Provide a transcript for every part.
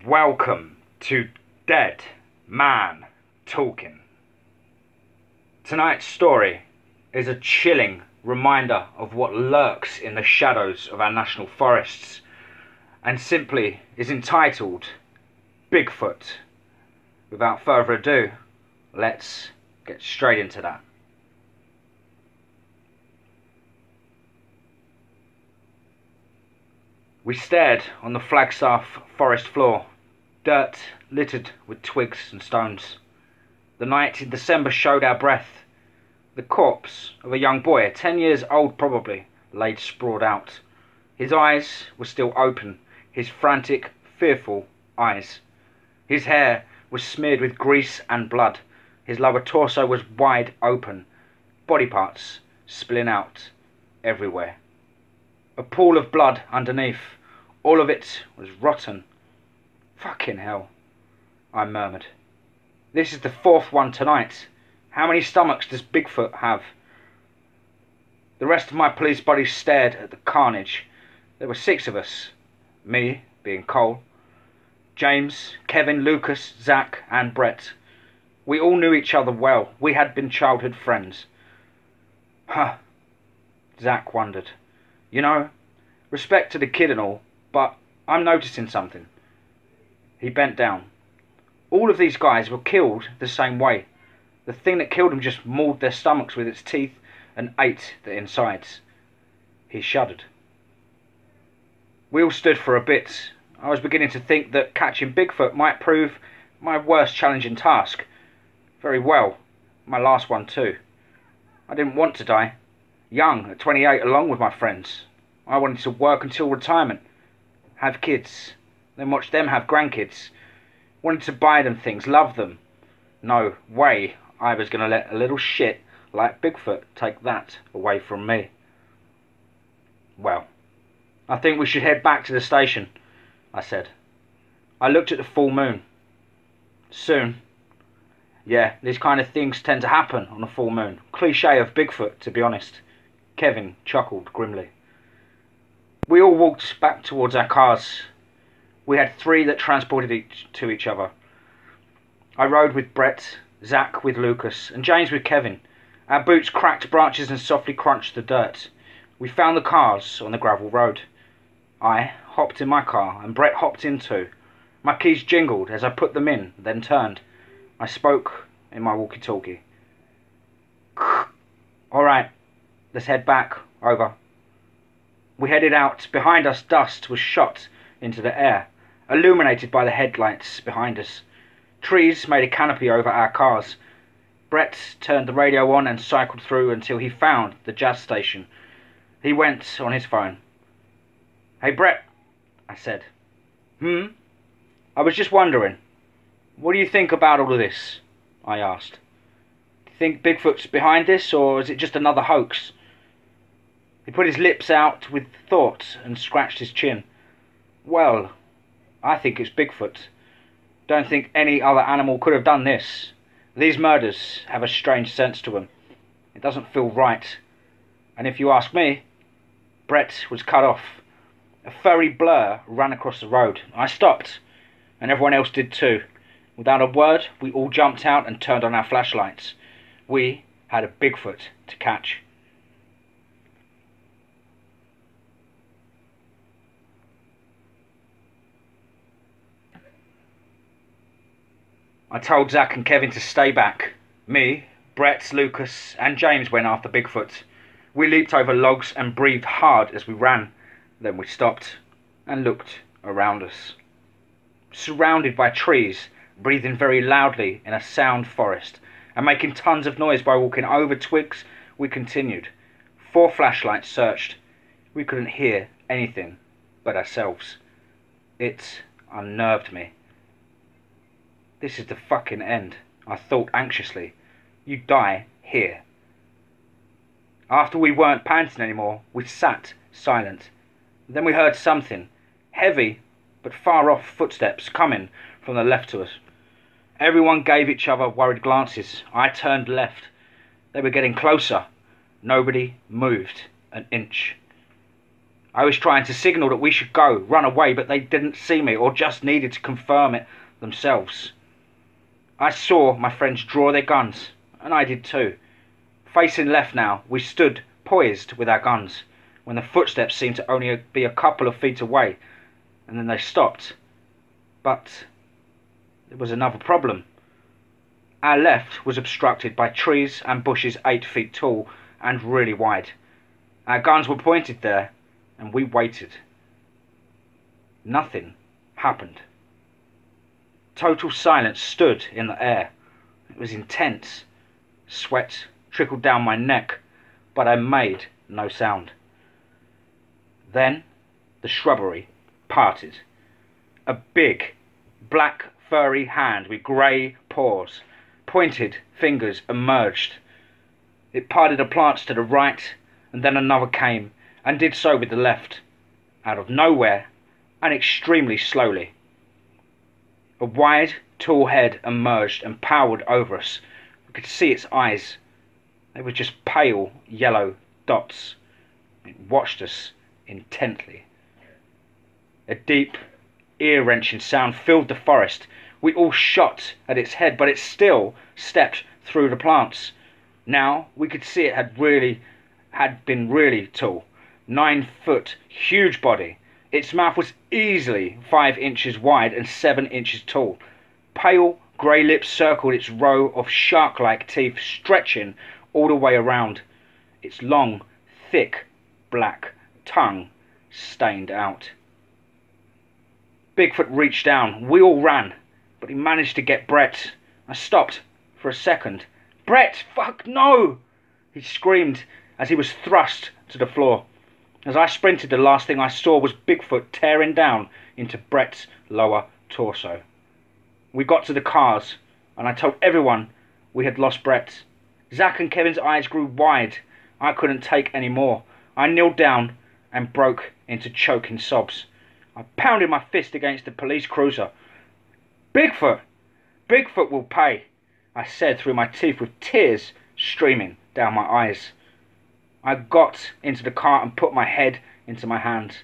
Welcome to Dead Man Talking. Tonight's story is a chilling reminder of what lurks in the shadows of our national forests, and simply is entitled Bigfoot. Without further ado, let's get straight into that. We stared on the Flagstaff forest floor, dirt littered with twigs and stones. The night in December showed our breath. The corpse of a young boy, 10 years old probably, lay sprawled out. His eyes were still open, his frantic, fearful eyes. His hair was smeared with grease and blood. His lower torso was wide open, body parts spilling out everywhere. A pool of blood underneath. All of it was rotten. Fucking hell, I murmured. This is the fourth one tonight. How many stomachs does Bigfoot have? The rest of my police buddies stared at the carnage. There were 6 of us. Me, being Cole, James, Kevin, Lucas, Zach and Brett. We all knew each other well. We had been childhood friends. Huh, Zach wondered. You know, respect to the kid and all, but I'm noticing something. He bent down. All of these guys were killed the same way. The thing that killed them just mauled their stomachs with its teeth and ate the insides. He shuddered. We all stood for a bit. I was beginning to think that catching Bigfoot might prove my worst challenging task. Very well, my last one too. I didn't want to die. Young, at 28, along with my friends. I wanted to work until retirement. Have kids, then watch them have grandkids. Wanted to buy them things, love them. No way I was going to let a little shit like Bigfoot take that away from me. Well, I think we should head back to the station, I said. I looked at the full moon. Soon. Yeah, these kind of things tend to happen on a full moon. Cliché of Bigfoot, to be honest. Kevin chuckled grimly. We all walked back towards our cars. We had 3 that transported each other. I rode with Brett, Zach with Lucas, and James with Kevin. Our boots cracked branches and softly crunched the dirt. We found the cars on the gravel road. I hopped in my car, and Brett hopped in too. My keys jingled as I put them in, then turned. I spoke in my walkie-talkie. All right, let's head back. Over. We headed out. Behind us, dust was shot into the air, illuminated by the headlights behind us. Trees made a canopy over our cars. Brett turned the radio on and cycled through until he found the jazz station. He went on his phone. Hey Brett, I said. I was just wondering, what do you think about all of this? I asked. Do you think Bigfoot's behind this, or is it just another hoax? He put his lips out with thought and scratched his chin. Well, I think it's Bigfoot. Don't think any other animal could have done this. These murders have a strange sense to them. It doesn't feel right. And if you ask me, Brett was cut off. A furry blur ran across the road. I stopped, and everyone else did too. Without a word, we all jumped out and turned on our flashlights. We had a Bigfoot to catch. I told Zach and Kevin to stay back. Me, Brett, Lucas and James went after Bigfoot. We leaped over logs and breathed hard as we ran. Then we stopped and looked around us. Surrounded by trees, breathing very loudly in a sound forest, and making tons of noise by walking over twigs, we continued. 4 flashlights searched. We couldn't hear anything but ourselves. It unnerved me. This is the fucking end, I thought anxiously. "You die here." After we weren't panting anymore, we sat silent. Then we heard something, heavy but far off footsteps coming from the left to us. Everyone gave each other worried glances. I turned left. They were getting closer. Nobody moved an inch. I was trying to signal that we should go, run away, but they didn't see me or just needed to confirm it themselves. I saw my friends draw their guns, and I did too. Facing left now, we stood poised with our guns, when the footsteps seemed to only be a couple of feet away, and then they stopped. But there was another problem. Our left was obstructed by trees and bushes 8 feet tall and really wide. Our guns were pointed there, and we waited. Nothing happened. Total silence stood in the air. It was intense. Sweat trickled down my neck, but I made no sound. Then the shrubbery parted. A big, black, furry hand with grey paws, pointed fingers emerged. It parted the plants to the right, and then another came, and did so with the left, out of nowhere, and extremely slowly. A wide, tall head emerged and powered over us. We could see its eyes. They were just pale, yellow dots. It watched us intently. A deep, ear-wrenching sound filled the forest. We all shot at its head, but it still stepped through the plants. Now we could see it had been really tall. 9 foot, huge body. Its mouth was easily 5 inches wide and 7 inches tall. Pale grey lips circled its row of shark-like teeth, stretching all the way around. Its long, thick, black tongue stained out. Bigfoot reached down. We all ran, but he managed to get Brett. I stopped for a second. "Brett, fuck no!" he screamed as he was thrust to the floor. As I sprinted, the last thing I saw was Bigfoot tearing down into Brett's lower torso. We got to the cars, and I told everyone we had lost Brett. Zach and Kevin's eyes grew wide. I couldn't take any more. I kneeled down and broke into choking sobs. I pounded my fist against the police cruiser. "Bigfoot! Bigfoot will pay," I said through my teeth with tears streaming down my eyes. I got into the car and put my head into my hands.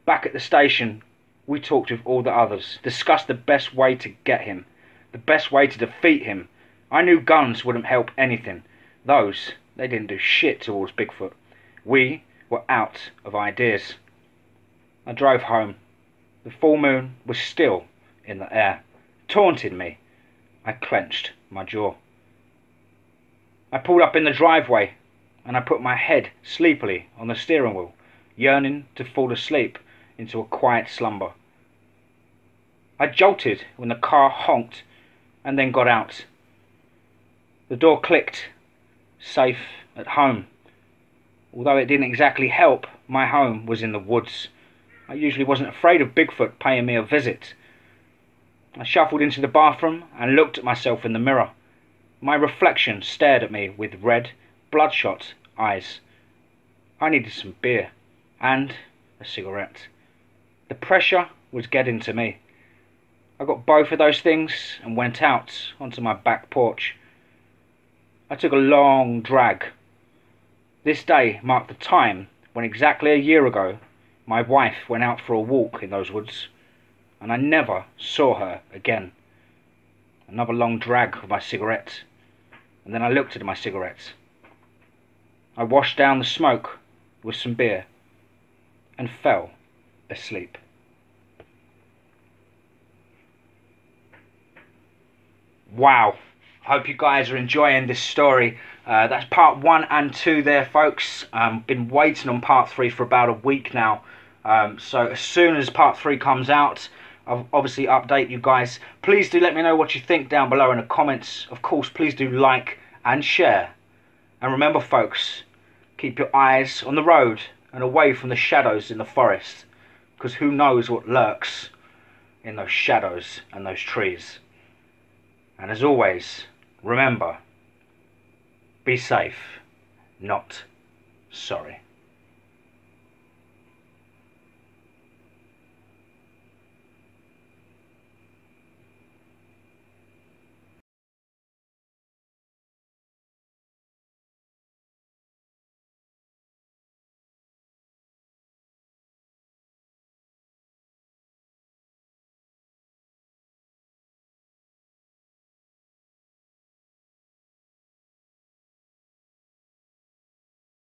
Back at the station, we talked with all the others, discussed the best way to get him, the best way to defeat him. I knew guns wouldn't help anything. They didn't do shit towards Bigfoot. We were out of ideas. I drove home. The full moon was still in the air, taunted me. I clenched my jaw. I pulled up in the driveway, and I put my head sleepily on the steering wheel, yearning to fall asleep into a quiet slumber. I jolted when the car honked and then got out. The door clicked. Safe at home. Although it didn't exactly help, my home was in the woods. I usually wasn't afraid of Bigfoot paying me a visit. I shuffled into the bathroom and looked at myself in the mirror. My reflection stared at me with red, bloodshot eyes. I needed some beer and a cigarette. The pressure was getting to me. I got both of those things and went out onto my back porch. I took a long drag. This day marked the time when exactly a year ago my wife went out for a walk in those woods, and I never saw her again. Another long drag of my cigarette, and then I looked at my cigarettes. I washed down the smoke with some beer and fell asleep. Wow, hope you guys are enjoying this story. That's part 1 and 2 there, folks. Been waiting on part 3 for about a week now. So as soon as part 3 comes out, I'll obviously update you guys. Please do let me know what you think down below in the comments. Of course, please do like and share. And remember, folks, keep your eyes on the road and away from the shadows in the forest, because who knows what lurks in those shadows and those trees. And as always, remember, be safe, not sorry.